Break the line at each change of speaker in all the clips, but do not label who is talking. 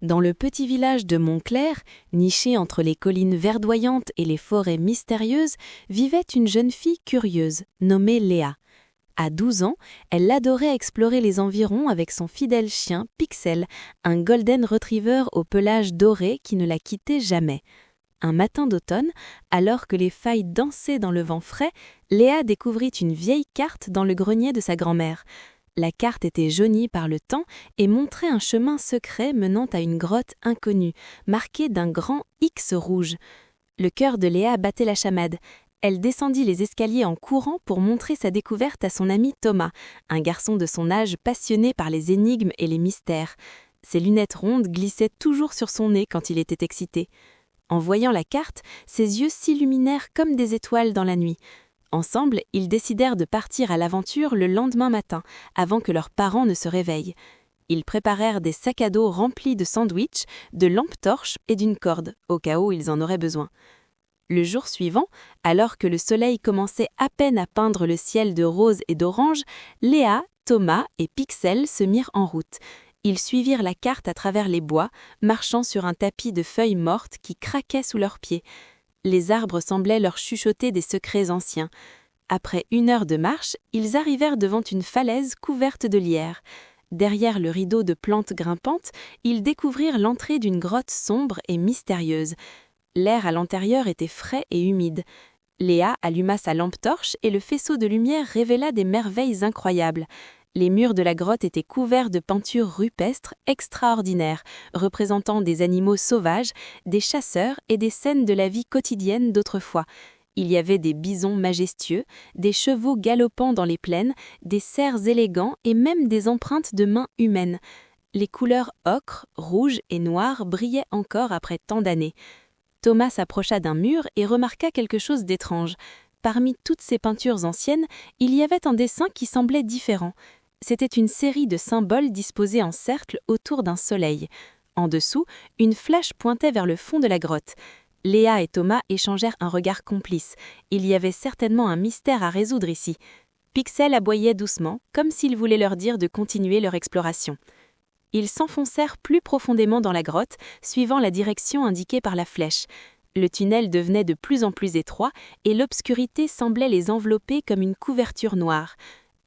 Dans le petit village de Montclair, niché entre les collines verdoyantes et les forêts mystérieuses, vivait une jeune fille curieuse, nommée Léa. À 12 ans, elle adorait explorer les environs avec son fidèle chien Pixel, un golden retriever au pelage doré qui ne la quittait jamais. Un matin d'automne, alors que les feuilles dansaient dans le vent frais, Léa découvrit une vieille carte dans le grenier de sa grand-mère. La carte était jaunie par le temps et montrait un chemin secret menant à une grotte inconnue, marquée d'un grand X rouge. Le cœur de Léa battait la chamade. Elle descendit les escaliers en courant pour montrer sa découverte à son ami Thomas, un garçon de son âge passionné par les énigmes et les mystères. Ses lunettes rondes glissaient toujours sur son nez quand il était excité. En voyant la carte, ses yeux s'illuminèrent comme des étoiles dans la nuit. Ensemble, ils décidèrent de partir à l'aventure le lendemain matin, avant que leurs parents ne se réveillent. Ils préparèrent des sacs à dos remplis de sandwichs, de lampes torches et d'une corde, au cas où ils en auraient besoin. Le jour suivant, alors que le soleil commençait à peine à peindre le ciel de rose et d'orange, Léa, Thomas et Pixel se mirent en route. Ils suivirent la carte à travers les bois, marchant sur un tapis de feuilles mortes qui craquaient sous leurs pieds. Les arbres semblaient leur chuchoter des secrets anciens. Après 1 heure de marche, ils arrivèrent devant une falaise couverte de lierre. Derrière le rideau de plantes grimpantes, ils découvrirent l'entrée d'une grotte sombre et mystérieuse. L'air à l'intérieur était frais et humide. Léa alluma sa lampe torche et le faisceau de lumière révéla des merveilles incroyables. Les murs de la grotte étaient couverts de peintures rupestres extraordinaires, représentant des animaux sauvages, des chasseurs et des scènes de la vie quotidienne d'autrefois. Il y avait des bisons majestueux, des chevaux galopant dans les plaines, des cerfs élégants et même des empreintes de mains humaines. Les couleurs ocre, rouge et noir brillaient encore après tant d'années. Thomas s'approcha d'un mur et remarqua quelque chose d'étrange. Parmi toutes ces peintures anciennes, il y avait un dessin qui semblait différent. C'était une série de symboles disposés en cercle autour d'un soleil. En dessous, une flèche pointait vers le fond de la grotte. Léa et Thomas échangèrent un regard complice. Il y avait certainement un mystère à résoudre ici. Pixel aboyait doucement, comme s'il voulait leur dire de continuer leur exploration. Ils s'enfoncèrent plus profondément dans la grotte, suivant la direction indiquée par la flèche. Le tunnel devenait de plus en plus étroit et l'obscurité semblait les envelopper comme une couverture noire.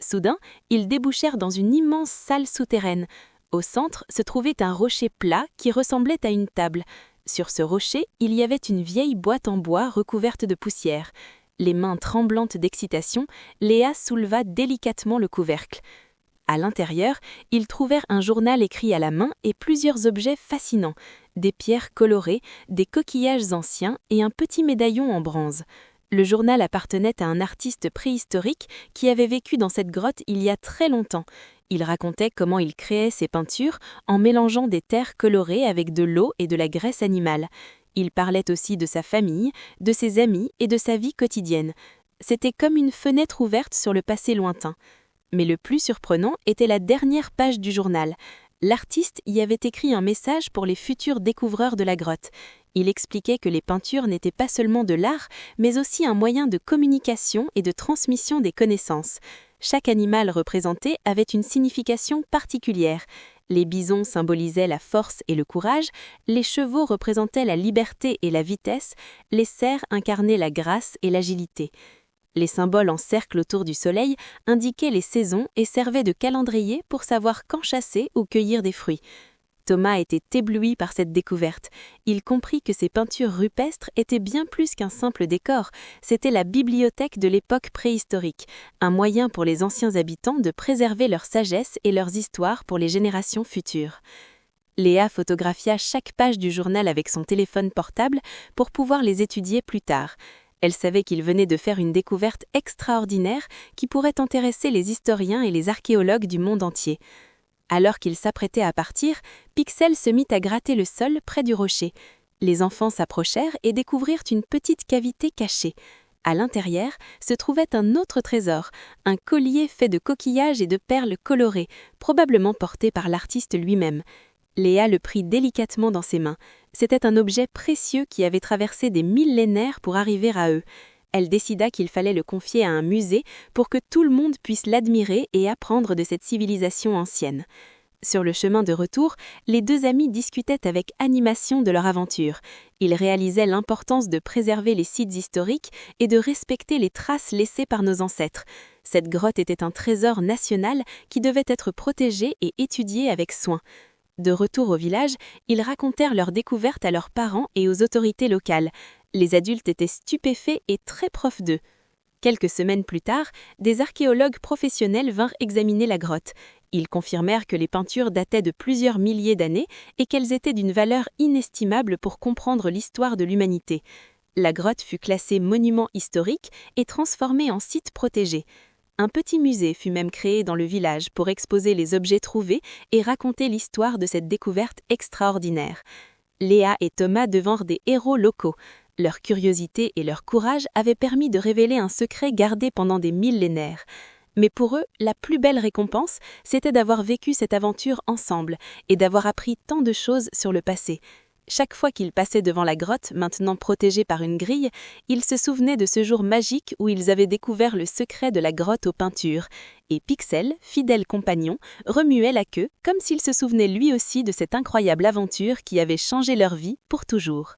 Soudain, ils débouchèrent dans une immense salle souterraine. Au centre se trouvait un rocher plat qui ressemblait à une table. Sur ce rocher, il y avait une vieille boîte en bois recouverte de poussière. Les mains tremblantes d'excitation, Léa souleva délicatement le couvercle. À l'intérieur, ils trouvèrent un journal écrit à la main et plusieurs objets fascinants, des pierres colorées, des coquillages anciens et un petit médaillon en bronze. Le journal appartenait à un artiste préhistorique qui avait vécu dans cette grotte il y a très longtemps. Il racontait comment il créait ses peintures en mélangeant des terres colorées avec de l'eau et de la graisse animale. Il parlait aussi de sa famille, de ses amis et de sa vie quotidienne. C'était comme une fenêtre ouverte sur le passé lointain. Mais le plus surprenant était la dernière page du journal. L'artiste y avait écrit un message pour les futurs découvreurs de la grotte. Il expliquait que les peintures n'étaient pas seulement de l'art, mais aussi un moyen de communication et de transmission des connaissances. Chaque animal représenté avait une signification particulière. Les bisons symbolisaient la force et le courage, les chevaux représentaient la liberté et la vitesse, les cerfs incarnaient la grâce et l'agilité. Les symboles en cercle autour du soleil indiquaient les saisons et servaient de calendrier pour savoir quand chasser ou cueillir des fruits. Thomas était ébloui par cette découverte. Il comprit que ces peintures rupestres étaient bien plus qu'un simple décor. C'était la bibliothèque de l'époque préhistorique, un moyen pour les anciens habitants de préserver leur sagesse et leurs histoires pour les générations futures. Léa photographia chaque page du journal avec son téléphone portable pour pouvoir les étudier plus tard. Elle savait qu'il venait de faire une découverte extraordinaire qui pourrait intéresser les historiens et les archéologues du monde entier. Alors qu'il s'apprêtait à partir, Pixel se mit à gratter le sol près du rocher. Les enfants s'approchèrent et découvrirent une petite cavité cachée. À l'intérieur se trouvait un autre trésor, un collier fait de coquillages et de perles colorées, probablement porté par l'artiste lui-même. Léa le prit délicatement dans ses mains. C'était un objet précieux qui avait traversé des millénaires pour arriver à eux. Elle décida qu'il fallait le confier à un musée pour que tout le monde puisse l'admirer et apprendre de cette civilisation ancienne. Sur le chemin de retour, les deux amis discutaient avec animation de leur aventure. Ils réalisaient l'importance de préserver les sites historiques et de respecter les traces laissées par nos ancêtres. Cette grotte était un trésor national qui devait être protégé et étudié avec soin. De retour au village, ils racontèrent leur découverte à leurs parents et aux autorités locales. Les adultes étaient stupéfaits et très profs d'eux. Quelques semaines plus tard, des archéologues professionnels vinrent examiner la grotte. Ils confirmèrent que les peintures dataient de plusieurs milliers d'années et qu'elles étaient d'une valeur inestimable pour comprendre l'histoire de l'humanité. La grotte fut classée monument historique et transformée en site protégé. Un petit musée fut même créé dans le village pour exposer les objets trouvés et raconter l'histoire de cette découverte extraordinaire. Léa et Thomas devinrent des héros locaux. Leur curiosité et leur courage avaient permis de révéler un secret gardé pendant des millénaires. Mais pour eux, la plus belle récompense, c'était d'avoir vécu cette aventure ensemble et d'avoir appris tant de choses sur le passé. Chaque fois qu'ils passaient devant la grotte, maintenant protégée par une grille, ils se souvenaient de ce jour magique où ils avaient découvert le secret de la grotte aux peintures. Et Pixel, fidèle compagnon, remuait la queue comme s'il se souvenait lui aussi de cette incroyable aventure qui avait changé leur vie pour toujours.